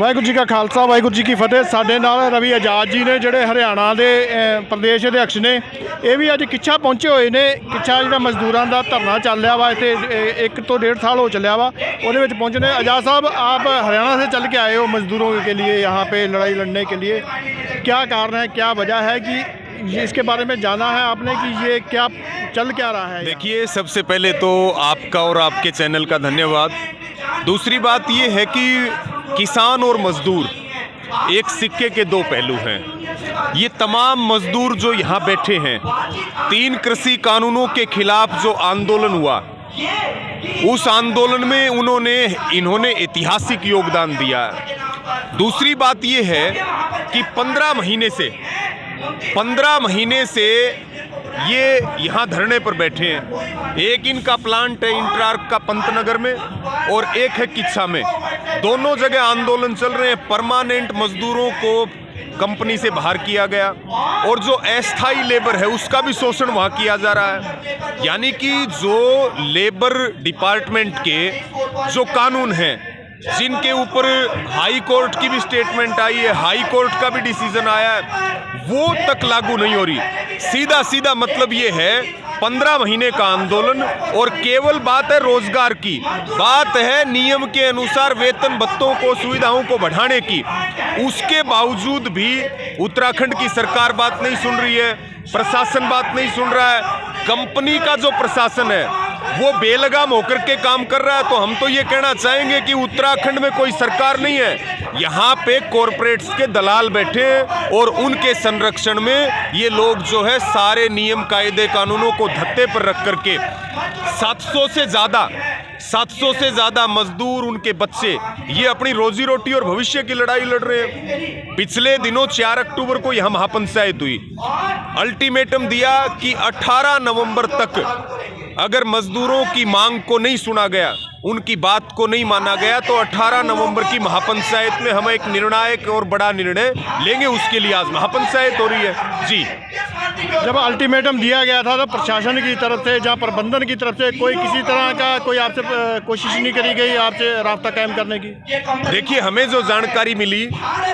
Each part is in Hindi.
ਵਾਹਿਗੁਰੂ जी का खालसा वाहिगुरू जी की फतेह। ਸਾਡੇ ਨਾਲ ਰਵੀ ਆਜ਼ਾਦ ਜੀ ਨੇ ਜਿਹੜੇ ਹਰਿਆਣਾ ਦੇ ਪ੍ਰਦੇਸ਼ ਅਧਿਕਸ਼ ਨੇ। ਇਹ ਵੀ ਅੱਜ ਕਿੱਛਾ ਪਹੁੰਚੇ ਹੋਏ ਨੇ। ਕਿੱਛਾ ਜਿਹੜਾ ਮਜ਼ਦੂਰਾਂ ਦਾ ਧਰਨਾ ਚੱਲ ਰਿਹਾ ਵਾ ਇੱਥੇ 1 ਤੋਂ 1.5 साल हो ਚੱਲਿਆ ਵਾ, ਉਹਦੇ ਵਿੱਚ पहुँचने। आज़ाद साहब, आप हरियाणा से चल के आए हो मज़दूरों के लिए, यहाँ पे लड़ाई लड़ने के लिए। क्या कारण है, क्या वजह है कि इसके बारे में जाना है आपने कि ये क्या चल क्या रहा है? देखिए, सबसे पहले तो आपका और आपके चैनल का धन्यवाद। दूसरी बात ये है कि किसान और मजदूर एक सिक्के के दो पहलू हैं। ये तमाम मजदूर जो यहाँ बैठे हैं, 3 कृषि कानूनों के खिलाफ जो आंदोलन हुआ, उस आंदोलन में इन्होंने ऐतिहासिक योगदान दिया है। दूसरी बात ये है कि 15 महीने से ये यहाँ धरने पर बैठे हैं। एक इनका प्लांट है इंट्रार्क का पंतनगर में और एक है किच्छा में। दोनों जगह आंदोलन चल रहे हैं। परमानेंट मजदूरों को कंपनी से बाहर किया गया और जो अस्थायी लेबर है उसका भी शोषण वहाँ किया जा रहा है। यानी कि जो लेबर डिपार्टमेंट के जो कानून हैं, जिनके ऊपर हाई कोर्ट की भी स्टेटमेंट आई है, हाई कोर्ट का भी डिसीजन आया है, वो तक लागू नहीं हो रही। सीधा मतलब ये है 15 महीने का आंदोलन और केवल बात है रोजगार की, बात है नियम के अनुसार वेतन भत्तों को, सुविधाओं को बढ़ाने की। उसके बावजूद भी उत्तराखंड की सरकार बात नहीं सुन रही है, प्रशासन बात नहीं सुन रहा है। कंपनी का जो प्रशासन है वो बेलगाम होकर के काम कर रहा है। तो हम तो ये कहना चाहेंगे कि उत्तराखंड में कोई सरकार नहीं है, यहाँ पे कॉरपोरेट्स के दलाल बैठे हैं और उनके संरक्षण में ये लोग जो है सारे नियम कायदे कानूनों को धत्ते पर रख करके 700 से ज़्यादा मजदूर, उनके बच्चे, ये अपनी रोजी रोटी और भविष्य की लड़ाई लड़ रहे हैं। पिछले दिनों 4 अक्टूबर को यहाँ महापंचायत हुई। अल्टीमेटम दिया कि 18 नवंबर तक अगर मजदूरों की मांग को नहीं सुना गया, उनकी बात को नहीं माना गया, तो 18 नवंबर की महापंचायत में हम एक निर्णायक और बड़ा निर्णय लेंगे। उसके लिए आज महापंचायत हो रही है। जी, जब अल्टीमेटम दिया गया था तो प्रशासन की तरफ से, जहाँ प्रबंधन की तरफ से कोई किसी तरह का कोई आपसे कोशिश नहीं करी गई आपसे रास्ता कायम करने की? देखिए, हमें जो जानकारी मिली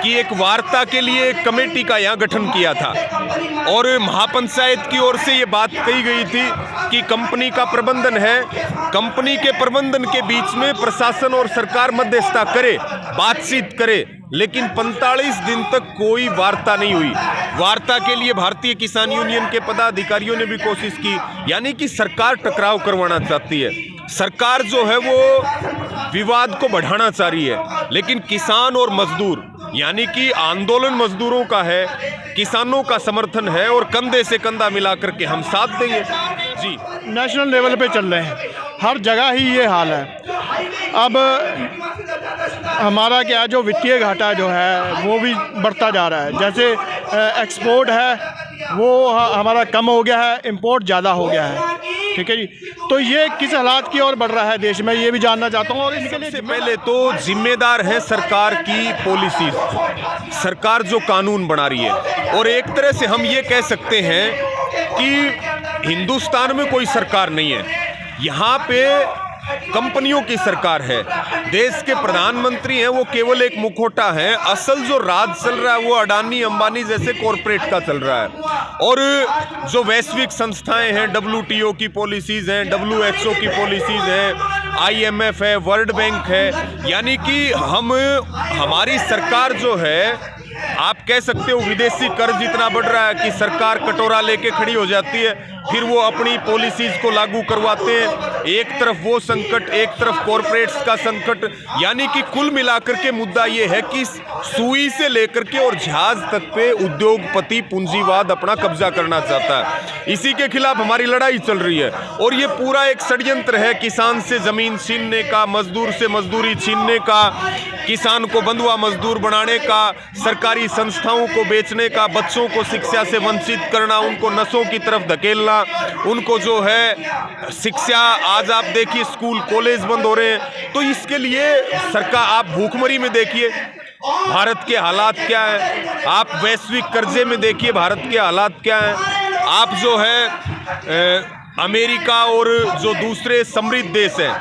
कि एक वार्ता के लिए एक कमेटी का यहाँ गठन किया था और महापंचायत की ओर से ये बात कही गई थी कि कंपनी का प्रबंधन है, कंपनी के प्रबंधन के बीच में प्रशासन और सरकार मध्यस्थता करे, बातचीत करे। लेकिन 45 दिन तक कोई वार्ता नहीं हुई। वार्ता के लिए भारतीय किसान यूनियन के पदाधिकारियों ने भी कोशिश की। यानी कि सरकार टकराव करवाना चाहती है, सरकार जो है वो विवाद को बढ़ाना चाह रही है। लेकिन किसान और मजदूर, यानी कि आंदोलन मजदूरों का है, किसानों का समर्थन है और कंधे से कंधा मिलाकर के हम साथ देंगे। जी, नेशनल लेवल पे चल रहे हैं, हर जगह ही ये हाल है। अब हमारा क्या, जो वित्तीय घाटा जो है वो भी बढ़ता जा रहा है। जैसे एक्सपोर्ट है वो हमारा कम हो गया है, इंपोर्ट ज़्यादा हो गया है। ठीक है जी, तो ये किस हालात की ओर बढ़ रहा है देश में, ये भी जानना चाहता हूँ। और इसके लिए सबसे पहले तो जिम्मेदार है सरकार की पॉलिसीज, सरकार जो कानून बना रही है। और एक तरह से हम ये कह सकते हैं कि हिंदुस्तान में कोई सरकार नहीं है, यहाँ पे कंपनियों की सरकार है। देश के प्रधानमंत्री हैं वो केवल एक मुखौटा है, असल जो राज चल रहा है वो अडानी अंबानी जैसे कॉरपोरेट का चल रहा है। और जो वैश्विक संस्थाएं हैं, WTO की पॉलिसीज हैं, WHO की पॉलिसीज हैं, IMF है, वर्ल्ड बैंक है। यानी कि हमारी सरकार जो है, आप कह सकते हो विदेशी कर्ज इतना बढ़ रहा है कि सरकार कटोरा लेके खड़ी हो जाती है, फिर वो अपनी पॉलिसीज को लागू करवाते हैं। एक तरफ वो संकट, एक तरफ कॉरपोरेट्स का संकट। यानी कि कुल मिलाकर के मुद्दा ये है कि सुई से लेकर के और जहाज तक पे उद्योगपति पूंजीवाद अपना कब्जा करना चाहता है। इसी के खिलाफ हमारी लड़ाई चल रही है और ये पूरा एक षड्यंत्र है, किसान से जमीन छीनने का, मजदूर से मजदूरी छीनने का, किसान को बंधुआ मजदूर बनाने का, सरकारी संस्थाओं को बेचने का, बच्चों को शिक्षा से वंचित करना, उनको नशों की तरफ धकेलना, उनको जो है शिक्षा, आज आप देखिए स्कूल कॉलेज बंद हो रहे हैं। तो इसके लिए सरकार, आप भूखमरी में देखिए भारत के हालात क्या है, आप वैश्विक कर्जे में देखिए भारत के हालात क्या हैं, आप जो है अमेरिका और जो दूसरे समृद्ध देश हैं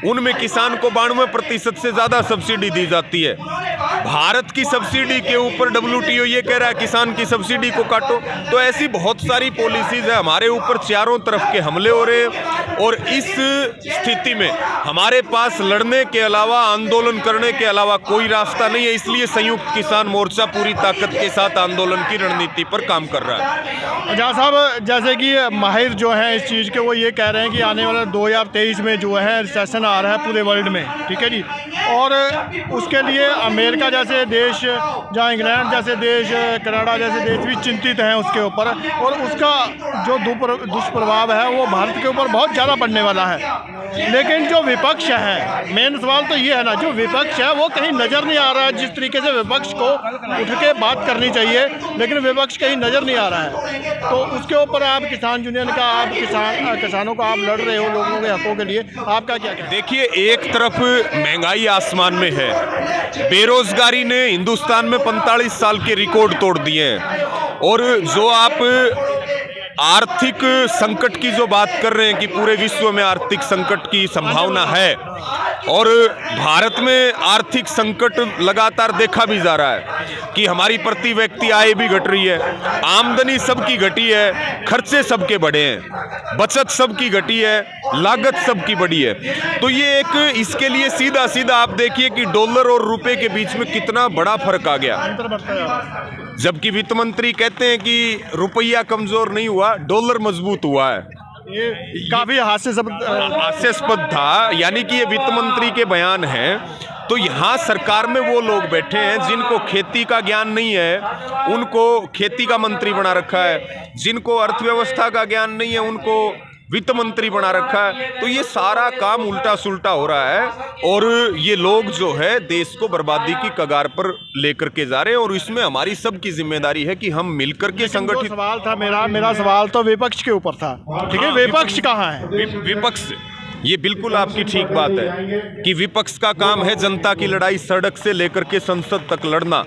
उनमें किसान को 92% से ज़्यादा सब्सिडी दी जाती है। भारत की सब्सिडी के ऊपर WTO ये कह रहा है किसान की सब्सिडी को काटो। तो ऐसी बहुत सारी पॉलिसीज है, हमारे ऊपर चारों तरफ के हमले हो रहे हैं और इस स्थिति में हमारे पास लड़ने के अलावा, आंदोलन करने के अलावा कोई रास्ता नहीं है। इसलिए संयुक्त किसान मोर्चा पूरी ताकत के साथ आंदोलन की रणनीति पर काम कर रहा है। अजाज साहब, जैसे कि माहिर जो हैं इस चीज़ के, वो ये कह रहे हैं कि आने वाला 2023 में जो है रिसेशन आ रहा है पूरे वर्ल्ड में, ठीक है जी, और उसके लिए अमेरिका जैसे देश, जहाँ इंग्लैंड जैसे देश, कनाडा जैसे देश भी चिंतित हैं उसके ऊपर, और उसका जो दुष्प्रभाव है वो भारत के ऊपर बहुत ज़्यादा पड़ने वाला है। लेकिन जो विपक्ष है, मेन सवाल तो ये है ना, जो विपक्ष है वो कहीं नज़र नहीं आ रहा है। जिस तरीके से विपक्ष को उठ के बात करनी चाहिए, लेकिन विपक्ष कहीं नज़र नहीं आ रहा है। तो उसके ऊपर आप किसान यूनियन का, आप किसानों का आप लड़ रहे हो लोगों के हकों के लिए, आपका क्या कहना है? देखिए, एक तरफ महंगाई आसमान में है, बेरोजगारी ने हिंदुस्तान में 45 साल के रिकॉर्ड तोड़ दिए हैं, और जो आप आर्थिक संकट की जो बात कर रहे हैं कि पूरे विश्व में आर्थिक संकट की संभावना है, और भारत में आर्थिक संकट लगातार देखा भी जा रहा है कि हमारी प्रति व्यक्ति आय भी घट रही है, आमदनी सबकी घटी है, खर्चे सबके बढ़े हैं, बचत सबकी घटी है, लागत सबकी बढ़ी है। तो ये एक, इसके लिए सीधा सीधा आप देखिए कि डॉलर और रुपए के बीच में कितना बड़ा फर्क आ गया। जबकि वित्त मंत्री कहते हैं कि रुपया कमजोर नहीं हुआ, डॉलर मजबूत हुआ है। ये काफ़ी हास्यास्पद था, यानी कि ये वित्त मंत्री के बयान हैं। तो यहाँ सरकार में वो लोग बैठे हैं जिनको खेती का ज्ञान नहीं है, उनको खेती का मंत्री बना रखा है, जिनको अर्थव्यवस्था का ज्ञान नहीं है उनको वित्त मंत्री बना रखा है। तो ये सारा काम उल्टा सुल्टा हो रहा है, और ये लोग जो है देश को बर्बादी की कगार पर लेकर के जा रहे हैं, और इसमें हमारी सबकी जिम्मेदारी है कि हम मिलकर के संगठित। सवाल था मेरा सवाल तो विपक्ष के ऊपर था, ठीक है, विपक्ष कहाँ है? विपक्ष, ये बिल्कुल आपकी ठीक बात है कि विपक्ष का काम है जनता की लड़ाई सड़क से लेकर के संसद तक लड़ना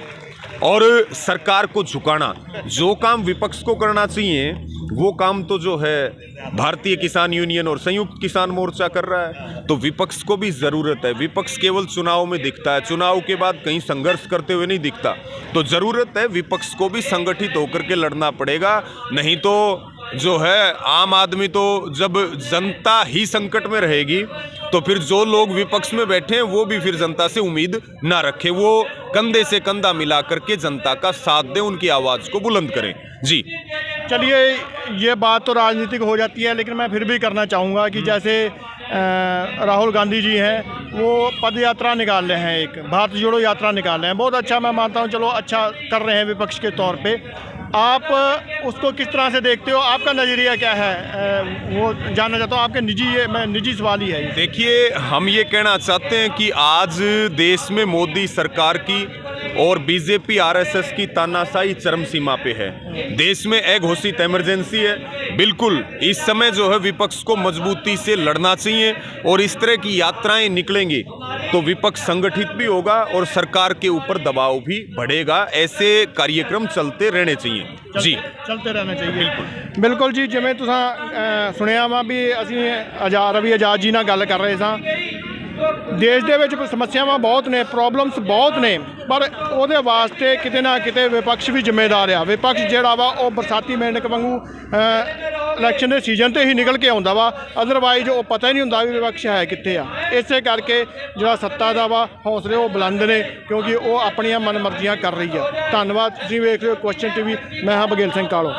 और सरकार को झुकाना। जो काम विपक्ष को करना चाहिए वो काम तो जो है भारतीय किसान यूनियन और संयुक्त किसान मोर्चा कर रहा है। तो विपक्ष को भी ज़रूरत है, विपक्ष केवल चुनाव में दिखता है, चुनाव के बाद कहीं संघर्ष करते हुए नहीं दिखता। तो ज़रूरत है विपक्ष को भी संगठित होकर के लड़ना पड़ेगा, नहीं तो जो है आम आदमी तो, जब जनता ही संकट में रहेगी तो फिर जो लोग विपक्ष में बैठे हैं वो भी फिर जनता से उम्मीद ना रखें, वो कंधे से कंधा मिला करके जनता का साथ दें, उनकी आवाज़ को बुलंद करें। जी चलिए, ये बात तो राजनीतिक हो जाती है, लेकिन मैं फिर भी करना चाहूँगा कि जैसे राहुल गांधी जी हैं, वो पद यात्रा निकाल रहे हैं, एक भारत जोड़ो यात्रा निकाल रहे हैं, बहुत अच्छा, मैं मानता हूँ, चलो अच्छा कर रहे हैं विपक्ष के तौर पे। आप उसको किस तरह से देखते हो, आपका नज़रिया क्या है, वो जानना चाहता हूँ, आपके निजी सवाल ही है। देखिए, हम ये कहना चाहते हैं कि आज देश में मोदी सरकार की और बीजेपी आरएसएस की तानाशाही चरम सीमा पे है। देश में एक घोषित इमरजेंसी है। बिल्कुल इस समय जो है विपक्ष को मजबूती से लड़ना चाहिए, और इस तरह की यात्राएं निकलेंगी तो विपक्ष संगठित भी होगा और सरकार के ऊपर दबाव भी बढ़ेगा। ऐसे कार्यक्रम चलते रहने चाहिए। जी, चलते रहना चाहिए। बिल्कुल जी, जिवें तुसां सुनिया वा भी असीं रवि आजाद जी नाल गल कर रहे सां। देश दे विच समस्यावां बहुत ने, प्रॉब्लम्स बहुत ने, पर ਉਹਦੇ वास्ते किते ना किते विपक्ष भी जिम्मेदार आ। विपक्ष जिहड़ा वा ਉਹ बरसाती मेंढक वांगू इलैक्शन के सीजन ते ही निकल के आउंदा वा, अदरवाइज वो पता ही नहीं हुंदा भी विपक्ष है कित्थे आ। इसे करके जिहड़ा सत्ता दा वा हौसले वो बुलंद ने, क्योंकि वो अपनियां मनमर्जियां कर रही है। धन्नवाद। तुसीं वेख रहे हो क्वेश्चन टीवी, मैं हाँ बघेल सिंह कालो।